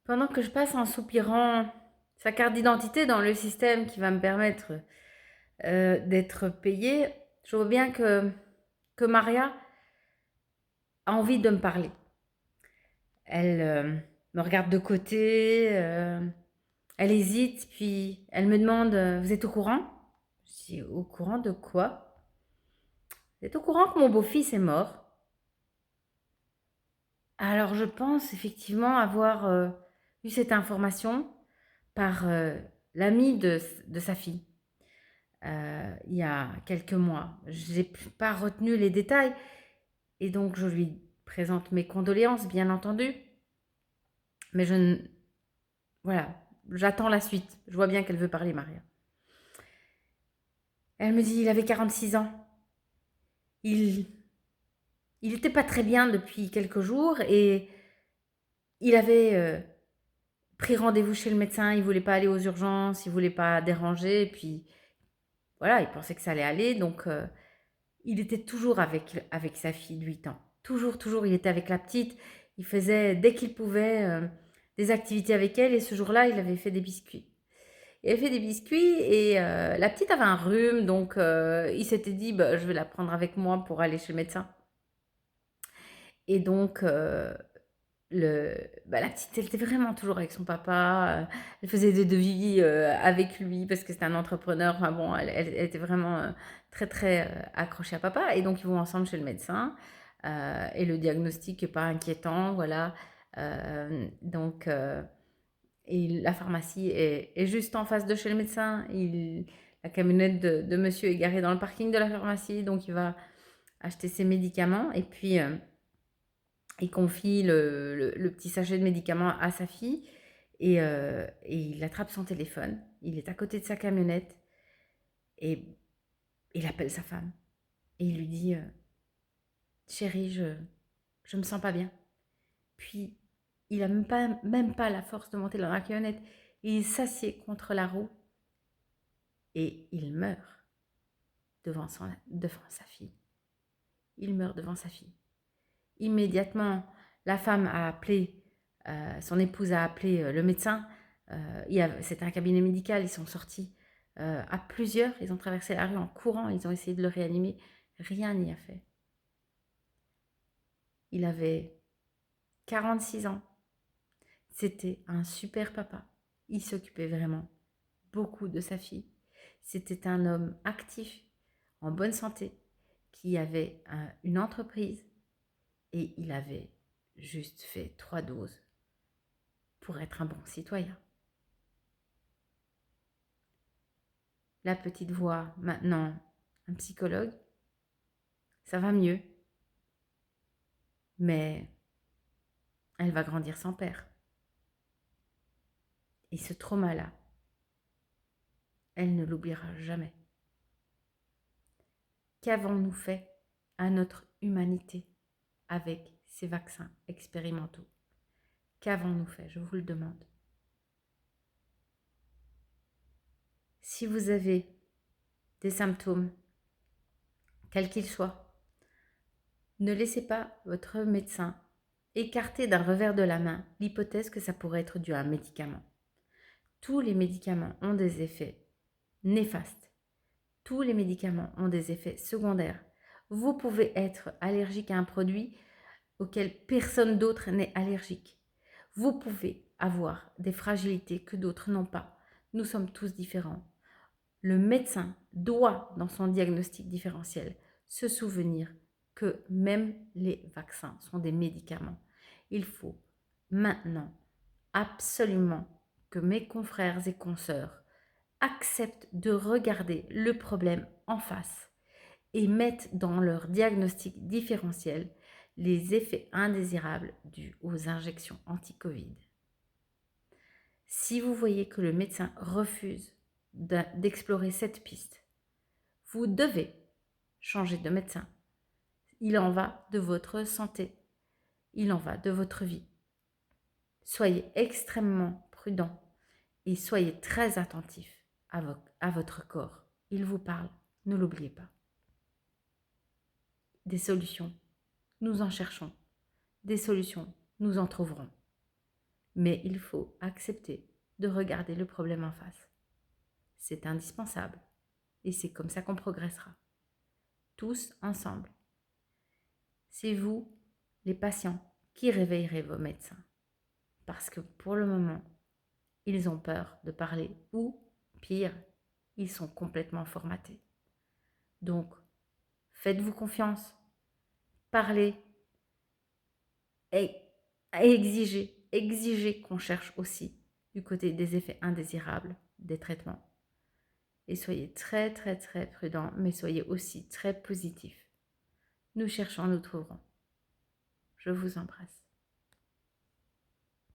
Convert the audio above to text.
Pendant que je passe en soupirant sa carte d'identité dans le système qui va me permettre d'être payée, je vois bien que Maria a envie de me parler. Elle me regarde de côté, elle hésite, puis elle me demande vous êtes au courant? Je dis au courant de quoi? Vous êtes au courant que mon beau-fils est mort? Alors je pense effectivement avoir eu cette information par l'ami de sa fille. Il y a quelques mois. Je n'ai pas retenu les détails et donc je lui présente mes condoléances, bien entendu. Mais je ne... Voilà, j'attends la suite. Je vois bien qu'elle veut parler, Maria. Elle me dit, il avait 46 ans. Il il n'était pas très bien depuis quelques jours et il avait pris rendez-vous chez le médecin. Il voulait pas aller aux urgences, il voulait pas déranger. Et puis voilà, il pensait que ça allait aller. Donc il était toujours avec sa fille de 8 ans. Toujours, toujours, il était avec la petite. Il faisait, dès qu'il pouvait, des activités avec elle. Et ce jour-là, il avait fait des biscuits. Il avait fait des biscuits et la petite avait un rhume. Donc, il s'était dit, bah, je vais la prendre avec moi pour aller chez le médecin. Et donc, la petite, elle était vraiment toujours avec son papa. Elle faisait des devis avec lui parce que c'était un entrepreneur. Enfin bon, elle était vraiment très, très accrochée à papa. Et donc, ils vont ensemble chez le médecin. Et le diagnostic n'est pas inquiétant, voilà. Donc, et la pharmacie est juste en face de chez le médecin. La camionnette de monsieur est garée dans le parking de la pharmacie. Donc, il va acheter ses médicaments. Et puis... il confie le petit sachet de médicaments à sa fille et il attrape son téléphone. Il est à côté de sa camionnette et il appelle sa femme. Et il lui dit chérie, je me sens pas bien. Puis il a même pas la force de monter dans la camionnette. Il s'assied contre la roue et il meurt devant sa fille. Il meurt devant sa fille. Immédiatement, la femme a appelé, son épouse a appelé le médecin. C'était un cabinet médical, ils sont sortis à plusieurs, ils ont traversé la rue en courant, ils ont essayé de le réanimer. Rien n'y a fait. Il avait 46 ans. C'était un super papa. Il s'occupait vraiment beaucoup de sa fille. C'était un homme actif, en bonne santé, qui avait une entreprise et il avait juste fait 3 doses pour être un bon citoyen. La petite voix, maintenant un psychologue, ça va mieux, mais elle va grandir sans père. Et ce trauma-là, elle ne l'oubliera jamais. Qu'avons-nous fait à notre humanité avec ces vaccins expérimentaux? Qu'avons-nous fait? Je vous le demande. Si vous avez des symptômes, quels qu'ils soient, ne laissez pas votre médecin écarter d'un revers de la main l'hypothèse que ça pourrait être dû à un médicament. Tous les médicaments ont des effets néfastes. Tous les médicaments ont des effets secondaires. Vous pouvez être allergique à un produit auquel personne d'autre n'est allergique. Vous pouvez avoir des fragilités que d'autres n'ont pas. Nous sommes tous différents. Le médecin doit, dans son diagnostic différentiel, se souvenir que même les vaccins sont des médicaments. Il faut maintenant absolument que mes confrères et consoeurs acceptent de regarder le problème en face et mettent dans leur diagnostic différentiel les effets indésirables dus aux injections anti-Covid. Si vous voyez que le médecin refuse d'explorer cette piste, vous devez changer de médecin. Il en va de votre santé. Il en va de votre vie. Soyez extrêmement prudent et soyez très attentif à votre corps. Il vous parle, ne l'oubliez pas. Des solutions, nous en cherchons. Des solutions, nous en trouverons. Mais il faut accepter de regarder le problème en face. C'est indispensable et c'est comme ça qu'on progressera. Tous ensemble. C'est vous, les patients, qui réveillerez vos médecins. Parce que pour le moment, ils ont peur de parler ou, pire, ils sont complètement formatés. Donc, faites-vous confiance, parlez et exigez qu'on cherche aussi du côté des effets indésirables des traitements. Et soyez très très très prudents, mais soyez aussi très positifs. Nous cherchons, nous trouverons. Je vous embrasse.